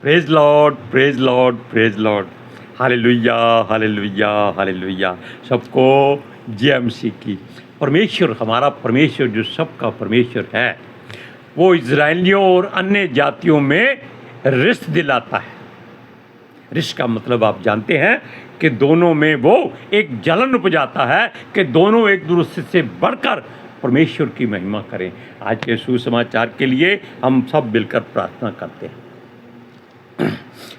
Praise Lord, praise Lord, praise Lord. Hallelujah, hallelujah, hallelujah. सबको जय मसीह की। परमेश्वर, हमारा परमेश्वर जो सबका परमेश्वर है, वो इज़राइलियों और अन्य जातियों में रिश्त दिलाता है। रिश्त का मतलब आप जानते हैं कि दोनों में वो एक जलन उपजाता है कि दोनों एक दूसरे से बढ़कर परमेश्वर की महिमा करें। आज के सुसमाचार के लिए हम सब मिलकर प्रार्थना करते हैं।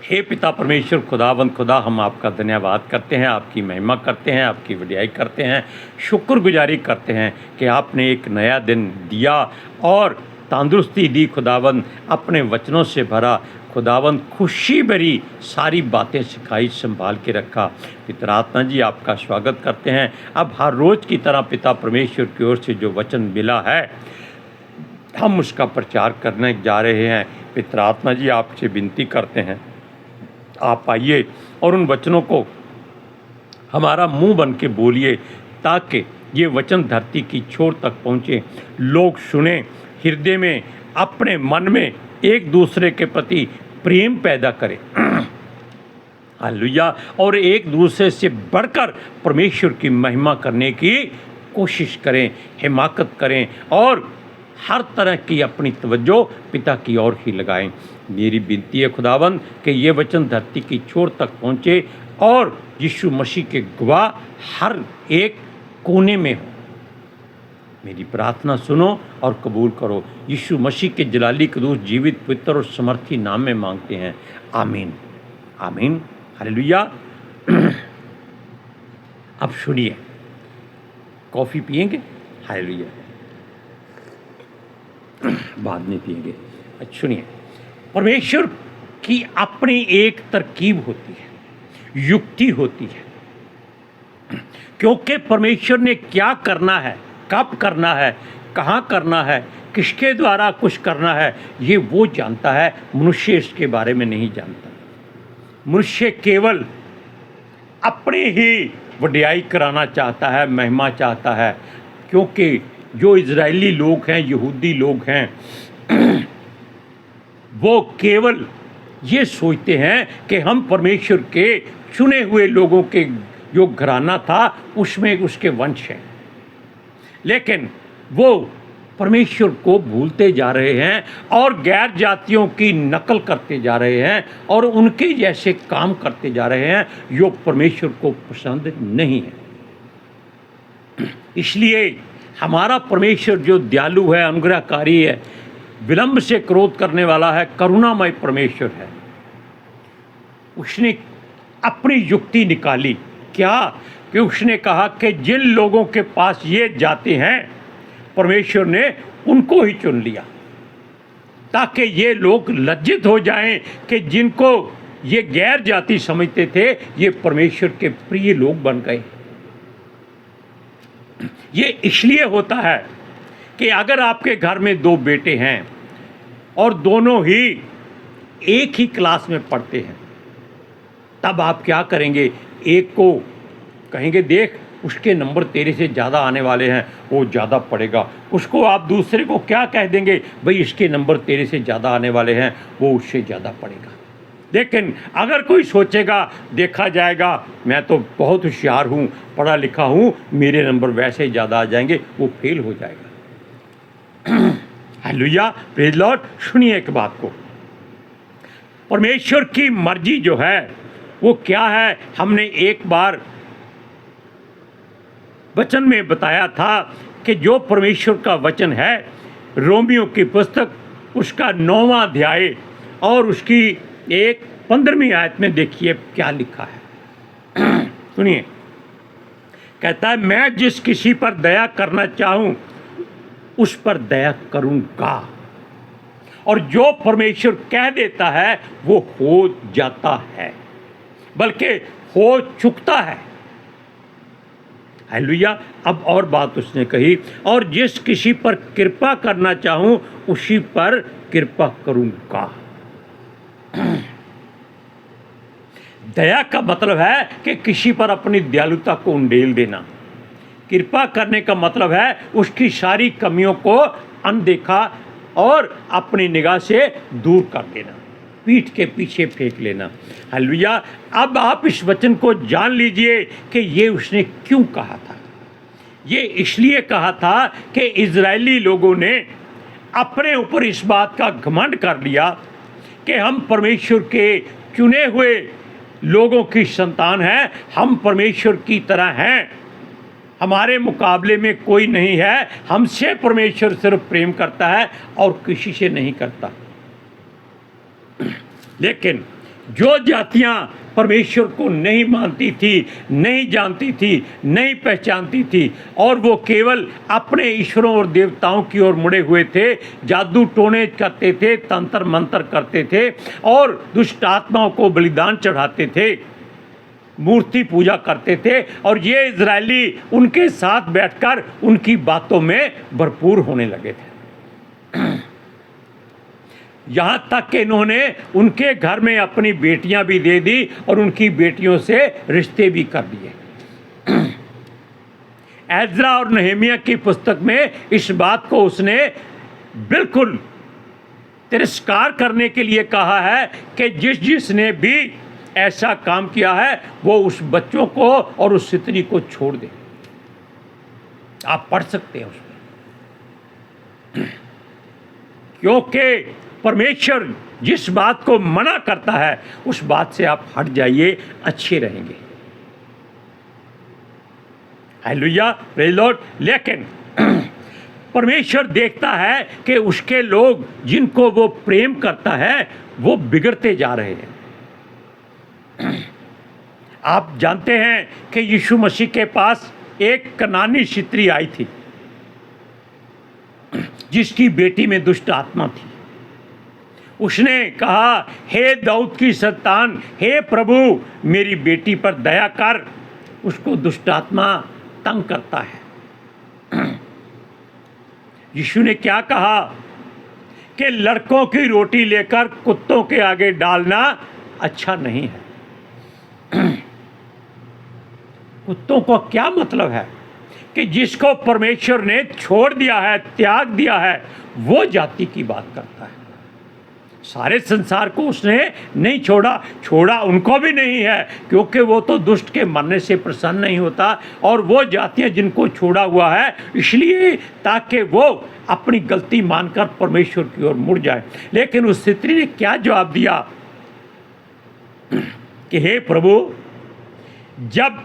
हे पिता परमेश्वर, खुदावंद खुदा, हम आपका धन्यवाद करते हैं, आपकी महिमा करते हैं, आपकी वडियाई करते हैं, शुक्रगुजारी करते हैं कि आपने एक नया दिन दिया और तंदुरुस्ती दी खुदावंद, अपने वचनों से भरा खुदावंद, खुशी भरी सारी बातें सिखाई, संभाल के रखा। पितरात्मा जी, आपका स्वागत करते हैं। अब हर रोज़ की तरह पिता परमेश्वर की ओर से जो वचन मिला है, हम उसका प्रचार करने जा रहे हैं। पितरात्मा जी, आपसे विनती करते हैं, आप आइए और उन वचनों को हमारा मुंह बन के बोलिए, ताकि ये वचन धरती की छोर तक पहुँचे, लोग सुने, हृदय में, अपने मन में एक दूसरे के प्रति प्रेम पैदा करें। हालेलुया। और एक दूसरे से बढ़कर परमेश्वर की महिमा करने की कोशिश करें, हिमाकत करें और हर तरह की अपनी तवज्जो पिता की ओर ही लगाएं। मेरी विनती है खुदावंद कि ये वचन धरती की छोर तक पहुँचे और यीशु मसीह के गवाह हर एक कोने में हो। मेरी प्रार्थना सुनो और कबूल करो। यीशु मसीह के जलाली कदूस जीवित पवित्र और समर्थी नाम में मांगते हैं, आमीन, आमीन, हालेलुया। अब सुनिए, कॉफ़ी पिएंगे? हालेलुया। बाद में पिएंगे। अच्छा सुनिए, परमेश्वर की अपनी एक तरकीब होती है, युक्ति होती है, क्योंकि परमेश्वर ने क्या करना है, कब करना है, कहाँ करना है, किसके द्वारा कुछ करना है, ये वो जानता है। मनुष्य इसके बारे में नहीं जानता। मनुष्य केवल अपने ही वडियाई कराना चाहता है, महिमा चाहता है, क्योंकि जो इजरायली लोग हैं, यहूदी लोग हैं, वो केवल ये सोचते हैं कि हम परमेश्वर के चुने हुए लोगों के जो घराना था उसमें उसके वंश हैं, लेकिन वो परमेश्वर को भूलते जा रहे हैं और गैर जातियों की नकल करते जा रहे हैं और उनके जैसे काम करते जा रहे हैं जो परमेश्वर को पसंद नहीं है। इसलिए हमारा परमेश्वर जो दयालु है, अनुग्रहकारी है, विलंब से क्रोध करने वाला है, करुणामय परमेश्वर है, उसने अपनी युक्ति निकाली। क्या कि उसने कहा कि जिन लोगों के पास ये जाते हैं, परमेश्वर ने उनको ही चुन लिया, ताकि ये लोग लज्जित हो जाएं कि जिनको ये गैर जाति समझते थे, ये परमेश्वर के प्रिय लोग बन गए। ये इसलिए होता है कि अगर आपके घर में दो बेटे हैं और दोनों ही एक ही क्लास में पढ़ते हैं, तब आप क्या करेंगे? एक को कहेंगे, देख उसके नंबर तेरे से ज़्यादा आने वाले हैं, वो ज़्यादा पढ़ेगा। उसको आप दूसरे को क्या कह देंगे? भाई इसके नंबर तेरे से ज़्यादा आने वाले हैं, वो उससे ज़्यादा पढ़ेगा। लेकिन अगर कोई सोचेगा, देखा जाएगा, मैं तो बहुत होशियार हूँ, पढ़ा लिखा हूँ, मेरे नंबर वैसे ही ज़्यादा आ जाएंगे, वो फेल हो जाएगा। Hallelujah, praise Lord. सुनिए एक बात को, परमेश्वर की मर्जी जो है वो क्या है, हमने एक बार वचन में बताया था कि जो परमेश्वर का वचन है, रोमियो की पुस्तक उसका 9वां अध्याय और उसकी 15वीं आयत में देखिए क्या लिखा है। सुनिए, कहता है, मैं जिस किसी पर दया करना चाहूं उस पर दया करूंगा, और जो परमेश्वर कह देता है वो हो जाता है, बल्कि हो चुकता है। हालेलुया। अब और बात उसने कही, और जिस किसी पर कृपा करना चाहूं उसी पर कृपा करूंगा। दया का मतलब है कि किसी पर अपनी दयालुता को उंडेल देना। कृपा करने का मतलब है उसकी सारी कमियों को अनदेखा और अपनी निगाह से दूर कर देना। पीठ के पीछे फेंक लेना। हालेलुया। अब आप इस वचन को जान लीजिए कि ये उसने क्यों कहा था। ये इसलिए कहा था कि इजरायली लोगों ने अपने ऊपर इस बात का घमंड कर लिया कि हम परमेश्वर के चुने हुए लोगों की संतान हैं, हम परमेश्वर की तरह हैं, हमारे मुकाबले में कोई नहीं है, हमसे परमेश्वर सिर्फ प्रेम करता है और किसी से नहीं करता। लेकिन जो जातियां परमेश्वर को नहीं मानती थी, नहीं जानती थी, नहीं पहचानती थी और वो केवल अपने ईश्वरों और देवताओं की ओर मुड़े हुए थे, जादू टोने करते थे, तंत्र मंत्र करते थे और दुष्ट आत्माओं को बलिदान चढ़ाते थे, मूर्ति पूजा करते थे, और ये इजरायली उनके साथ बैठकर उनकी बातों में भरपूर होने लगे थे। यहाँ तक कि इन्होंने उनके घर में अपनी बेटियां भी दे दी और उनकी बेटियों से रिश्ते भी कर दिए। एज्रा और नहमिया की पुस्तक में इस बात को उसने बिल्कुल तिरस्कार करने के लिए कहा है कि जिसने भी ऐसा काम किया है वो उस बच्चों को और उस स्त्री को छोड़ दे। आप पढ़ सकते हैं उसमें, क्योंकि परमेश्वर जिस बात को मना करता है उस बात से आप हट जाइए, अच्छे रहेंगे। Hallelujah, praise Lord. लेकिन परमेश्वर देखता है कि उसके लोग जिनको वो प्रेम करता है वो बिगड़ते जा रहे हैं। आप जानते हैं कि यीशु मसीह के पास एक कनानी स्त्री आई थी जिसकी बेटी में दुष्ट आत्मा थी। उसने कहा, हे दाऊद की संतान, हे प्रभु मेरी बेटी पर दया कर, उसको दुष्ट आत्मा तंग करता है। यीशु ने क्या कहा कि लड़कों की रोटी लेकर कुत्तों के आगे डालना अच्छा नहीं है। कुत्तों को क्या मतलब है कि जिसको परमेश्वर ने छोड़ दिया है, त्याग दिया है, वो जाति की बात करता है। सारे संसार को उसने नहीं छोड़ा उनको भी नहीं है, क्योंकि वो तो दुष्ट के मरने से प्रसन्न नहीं होता। और वो जातियां जिनको छोड़ा हुआ है इसलिए ताकि वो अपनी गलती मानकर परमेश्वर की ओर मुड़ जाए। लेकिन उस स्त्री ने क्या जवाब दिया कि हे प्रभु, जब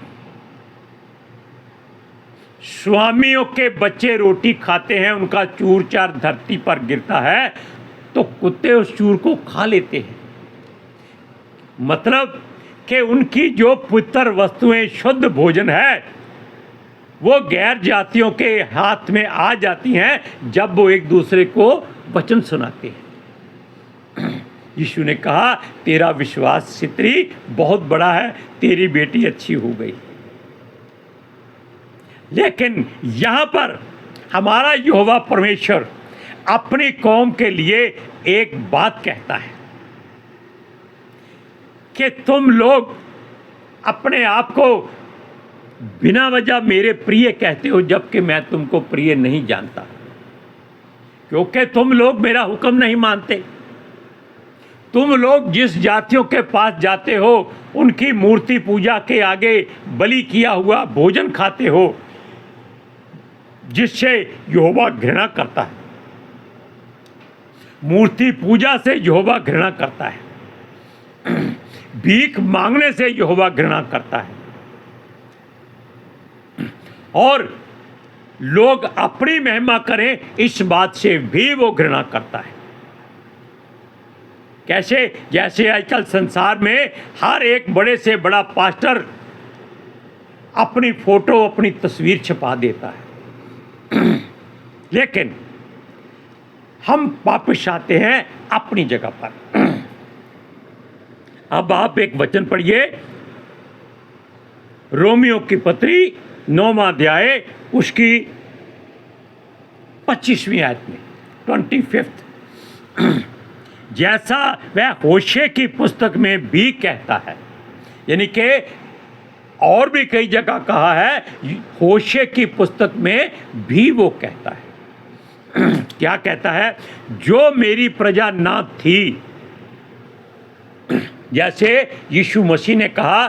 स्वामियों के बच्चे रोटी खाते हैं, उनका चूर चार धरती पर गिरता है तो कुत्ते उस चूर को खा लेते हैं। मतलब कि उनकी जो पवित्र वस्तुएं, शुद्ध भोजन है, वो गैर जातियों के हाथ में आ जाती हैं जब वो एक दूसरे को वचन सुनाते हैं। यीशु ने कहा, तेरा विश्वास स्त्री बहुत बड़ा है, तेरी बेटी अच्छी हो गई। लेकिन यहाँ पर हमारा यहोवा परमेश्वर अपनी कौम के लिए एक बात कहता है कि तुम लोग अपने आप को बिना वजह मेरे प्रिय कहते हो, जबकि मैं तुमको प्रिय नहीं जानता, क्योंकि तुम लोग मेरा हुक्म नहीं मानते। तुम लोग जिस जातियों के पास जाते हो उनकी मूर्ति पूजा के आगे बलि किया हुआ भोजन खाते हो, जिससे यहोवा घृणा करता है। मूर्ति पूजा से यहोवा घृणा करता है। भीख मांगने से यहोवा घृणा करता है। और लोग अपनी महिमा करें इस बात से भी वो घृणा करता है। कैसे? जैसे आजकल संसार में हर एक बड़े से बड़ा पास्टर अपनी फोटो, अपनी तस्वीर छपा देता है। लेकिन हम वापस आते हैं अपनी जगह पर। अब आप एक वचन पढ़िए, रोमियो की पत्री 9वां अध्याय उसकी 25वीं आयत में 25। जैसा वह होशे की पुस्तक में भी कहता है, यानी कि और भी कई जगह कहा है, होशे की पुस्तक में भी वो कहता है। क्या कहता है? जो मेरी प्रजा ना थी जैसे यीशु मसीह ने कहा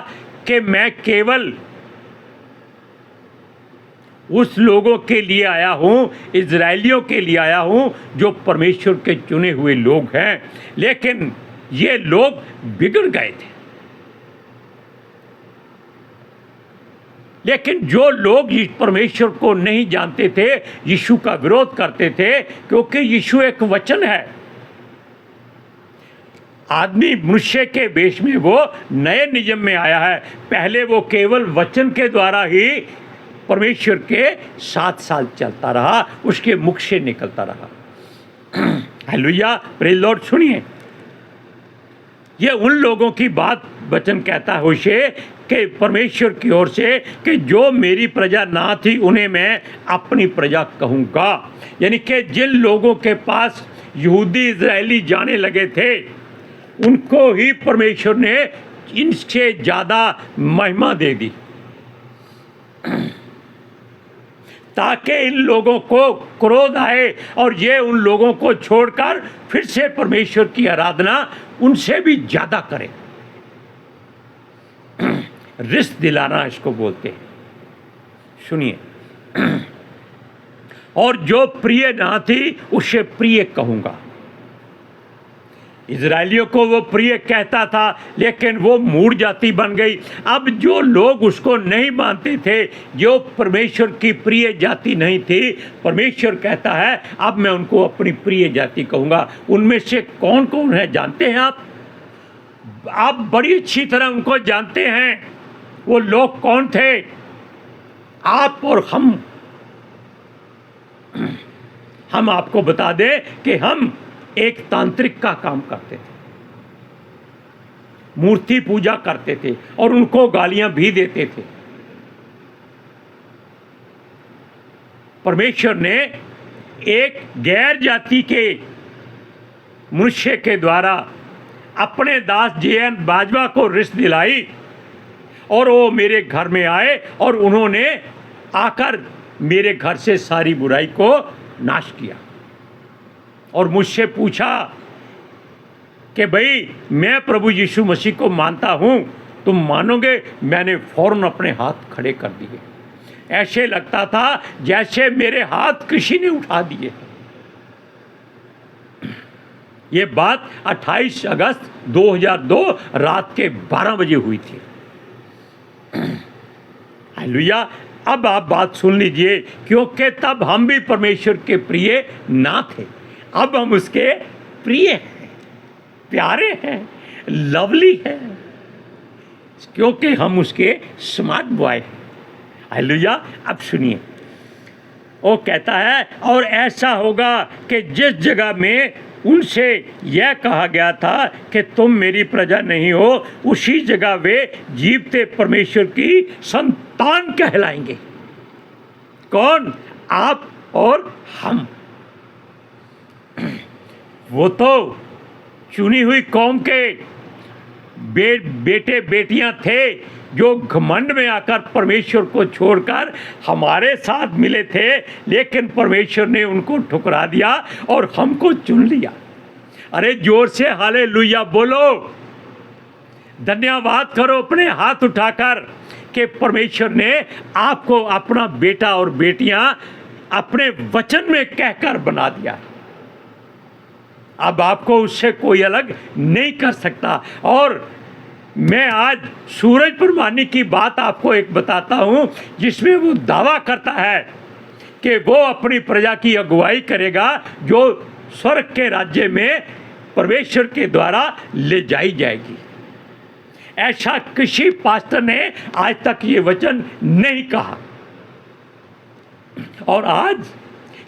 कि मैं केवल उस लोगों के लिए आया हूँ, इजराइलियों के लिए आया हूँ जो परमेश्वर के चुने हुए लोग हैं, लेकिन ये लोग बिगड़ गए थे। लेकिन जो लोग परमेश्वर को नहीं जानते थे, यीशु का विरोध करते थे, क्योंकि यीशु एक वचन है। आदमी मनुष्य के वेश में वो नए नियम में आया है। पहले वो केवल वचन के द्वारा ही परमेश्वर के 7 साल चलता रहा, उसके मुख से निकलता रहा। Hallelujah, praise Lord. सुनिए, ये उन लोगों की बात वचन कहता है होशे कि परमेश्वर की ओर से कि जो मेरी प्रजा ना थी उन्हें मैं अपनी प्रजा कहूँगा। यानी कि जिन लोगों के पास यहूदी इजरायली जाने लगे थे, उनको ही परमेश्वर ने इनसे ज़्यादा महिमा दे दी, ताकि इन लोगों को क्रोध आए और ये उन लोगों को छोड़कर फिर से परमेश्वर की आराधना उनसे भी ज़्यादा करें। रिश्त दिलाना इसको बोलते हैं। सुनिए, और जो प्रिय ना थी उसे प्रिय कहूँगा। इजराइलियों को वो प्रिय कहता था, लेकिन वो मूढ़ जाति बन गई। अब जो लोग उसको नहीं मानते थे, जो परमेश्वर की प्रिय जाति नहीं थी, परमेश्वर कहता है अब मैं उनको अपनी प्रिय जाति कहूँगा। उनमें से कौन कौन है जानते हैं आप बड़ी अच्छी तरह उनको जानते हैं। वो लोग कौन थे? आप और हम आपको बता दें कि हम एक तांत्रिक का काम करते थे, मूर्ति पूजा करते थे और उनको गालियां भी देते थे। परमेश्वर ने एक गैर जाति के मनुष्य के द्वारा अपने दास जे.एन. बाजवा को रिश्त दिलाई और वो मेरे घर में आए और उन्होंने आकर मेरे घर से सारी बुराई को नाश किया और मुझसे पूछा कि भाई मैं प्रभु यीशु मसीह को मानता हूँ, तुम मानोगे? मैंने फौरन अपने हाथ खड़े कर दिए। ऐसे लगता था जैसे मेरे हाथ किसी ने उठा दिए। ये बात 28 अगस्त 2002 रात के 12 बजे हुई थी। हालेलुया। अब आप बात सुन लीजिए, क्योंकि तब हम भी परमेश्वर के प्रिय ना थे, अब हम उसके प्रिय हैं, प्यारे हैं, लवली हैं, क्योंकि हम उसके स्मार्ट बॉय हैं। हालेलुया। अब सुनिए, वो कहता है और ऐसा होगा कि जिस जगह में उनसे यह कहा गया था कि तुम मेरी प्रजा नहीं हो, उसी जगह वे जीवते परमेश्वर की संतान कहलाएंगे। कौन? आप और हम। वो तो चुनी हुई कौम के बेटे बेटियां थे जो घमंड में आकर परमेश्वर को छोड़कर हमारे साथ मिले थे, लेकिन परमेश्वर ने उनको ठुकरा दिया और हमको चुन लिया। अरे जोर से हालेलुया बोलो, धन्यवाद करो अपने हाथ उठाकर कि परमेश्वर ने आपको अपना बेटा और बेटियां अपने वचन में कहकर बना दिया। अब आपको उससे कोई अलग नहीं कर सकता। और मैं आज सूरज परमानी की बात आपको एक बताता हूं, जिसमें वो दावा करता है कि वो अपनी प्रजा की अगुवाई करेगा जो स्वर्ग के राज्य में परमेश्वर के द्वारा ले जाई जाएगी। ऐसा किसी पास्टर ने आज तक ये वचन नहीं कहा। और आज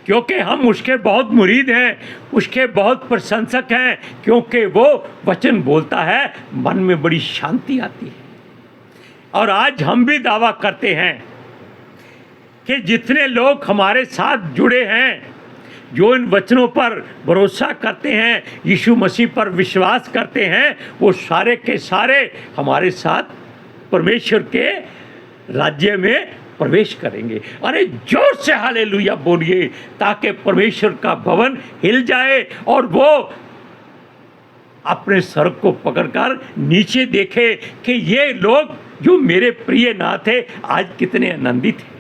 क्योंकि हम उसके बहुत मुरीद हैं, उसके बहुत प्रशंसक हैं, क्योंकि वो वचन बोलता है, मन में बड़ी शांति आती है। और आज हम भी दावा करते हैं कि जितने लोग हमारे साथ जुड़े हैं, जो इन वचनों पर भरोसा करते हैं, यीशु मसीह पर विश्वास करते हैं, वो सारे के सारे हमारे साथ परमेश्वर के राज्य में प्रवेश करेंगे। अरे जोर से हालेलुया बोलिए, ताकि परमेश्वर का भवन हिल जाए और वो अपने सर को पकड़कर नीचे देखे कि ये लोग जो मेरे प्रिय नाथ थे आज कितने आनंदित हैं।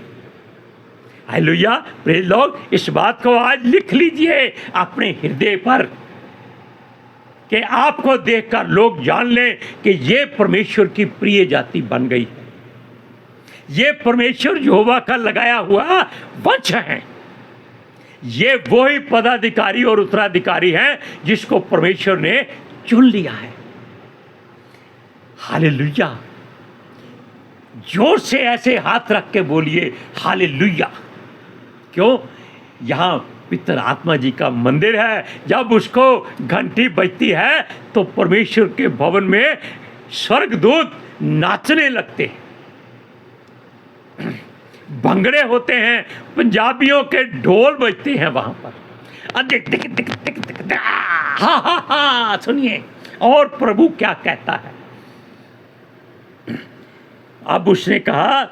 Hallelujah, praise Lord. इस बात को आज लिख लीजिए अपने हृदय पर कि आपको देखकर लोग जान लें कि ये परमेश्वर की प्रिय जाति बन गई है, ये परमेश्वर यहोवा का लगाया हुआ वंश है, ये वही पदाधिकारी और उत्तराधिकारी हैं जिसको परमेश्वर ने चुन लिया है। हालेलुया, जोर से ऐसे हाथ रख के बोलिए हालेलुया। क्यों? यहाँ पितर आत्मा जी का मंदिर है। जब उसको घंटी बजती है तो परमेश्वर के भवन में स्वर्गदूत नाचने लगते हैं, भंगड़े होते हैं, पंजाबियों के ढोल बजते हैं वहां पर। दिक दिक दिक दिक दिक दिक, हा हा हा। सुनिए और प्रभु क्या कहता है। अब उसने कहा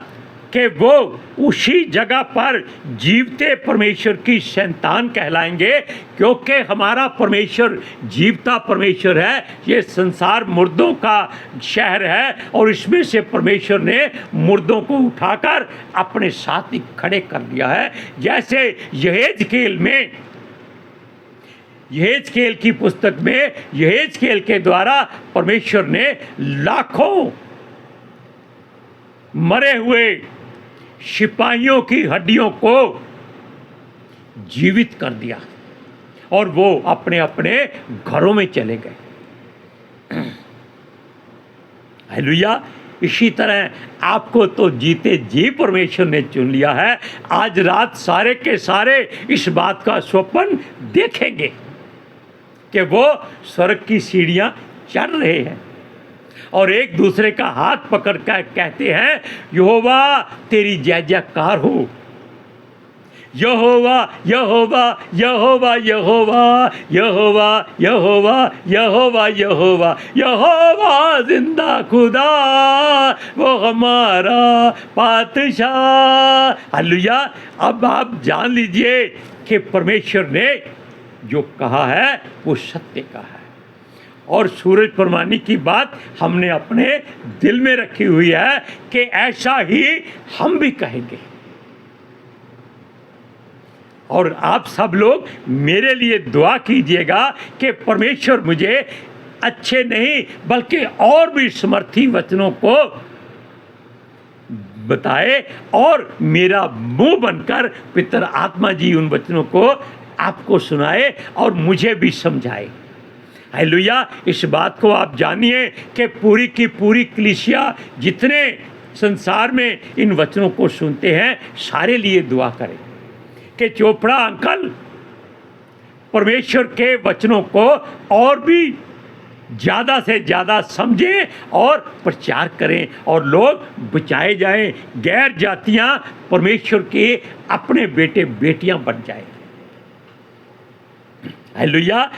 कि वो उसी जगह पर जीवते परमेश्वर की संतान कहलाएंगे, क्योंकि हमारा परमेश्वर जीवता परमेश्वर है। ये संसार मुर्दों का शहर है और इसमें से परमेश्वर ने मुर्दों को उठाकर अपने साथ ही खड़े कर दिया है। जैसे यहेजकेल की पुस्तक में यहेजकेल के द्वारा परमेश्वर ने लाखों मरे हुए सिपाहियों की हड्डियों को जीवित कर दिया और वो अपने अपने घरों में चले गए। हालेलुया। इसी तरह आपको तो जीते जी परमेश्वर ने चुन लिया है। आज रात सारे के सारे इस बात का स्वप्न देखेंगे कि वो स्वर्ग की सीढ़ियां चढ़ रहे हैं और एक दूसरे का हाथ पकड़ कर कहते हैं यहोवा तेरी जय जयकार हो, यहोवा यहोवा यहोवा यहोवा यहोवा यहोवा यहोवा यहोवा यहोवा जिंदा खुदा वो हमारा पातशाह। हालेलुया। अब आप जान लीजिए कि परमेश्वर ने जो कहा है वो सत्य कहा है और सूरज परमानी की बात हमने अपने दिल में रखी हुई है कि ऐसा ही हम भी कहेंगे। और आप सब लोग मेरे लिए दुआ कीजिएगा कि परमेश्वर मुझे अच्छे नहीं बल्कि और भी समर्थी वचनों को बताए और मेरा मुंह बनकर पितर आत्मा जी उन वचनों को आपको सुनाए और मुझे भी समझाए। हालेलुया। इस बात को आप जानिए कि पूरी की पूरी कलीसिया जितने संसार में इन वचनों को सुनते हैं सारे लिए दुआ करें कि चोपड़ा अंकल परमेश्वर के वचनों को और भी ज़्यादा से ज़्यादा समझें और प्रचार करें और लोग बचाए जाएं, गैर जातियां परमेश्वर के अपने बेटे बेटियां बन जाएं। हालेलुया।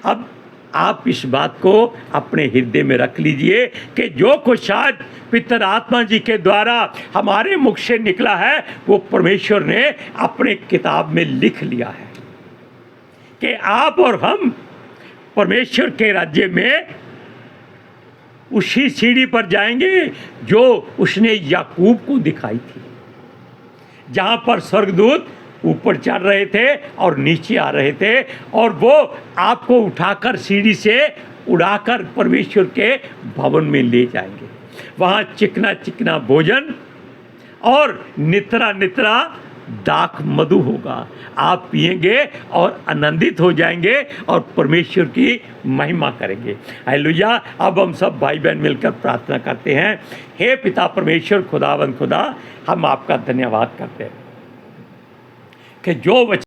अब आप इस बात को अपने हृदय में रख लीजिए कि जो कुछ आज पितर आत्मा जी के द्वारा हमारे मुख से निकला है वो परमेश्वर ने अपने किताब में लिख लिया है कि आप और हम परमेश्वर के राज्य में उसी सीढ़ी पर जाएंगे जो उसने याकूब को दिखाई थी, जहाँ पर स्वर्गदूत ऊपर चढ़ रहे थे और नीचे आ रहे थे और वो आपको उठाकर सीढ़ी से उड़ाकर परमेश्वर के भवन में ले जाएंगे। वहाँ चिकना चिकना भोजन और नितरा नितरा दाख मधु होगा। आप पिएंगे और आनंदित हो जाएंगे और परमेश्वर की महिमा करेंगे। हालेलुया। अब हम सब भाई बहन मिलकर प्रार्थना करते हैं। हे पिता परमेश्वर खुदावंद खुदा, हम आपका धन्यवाद करते हैं कि जो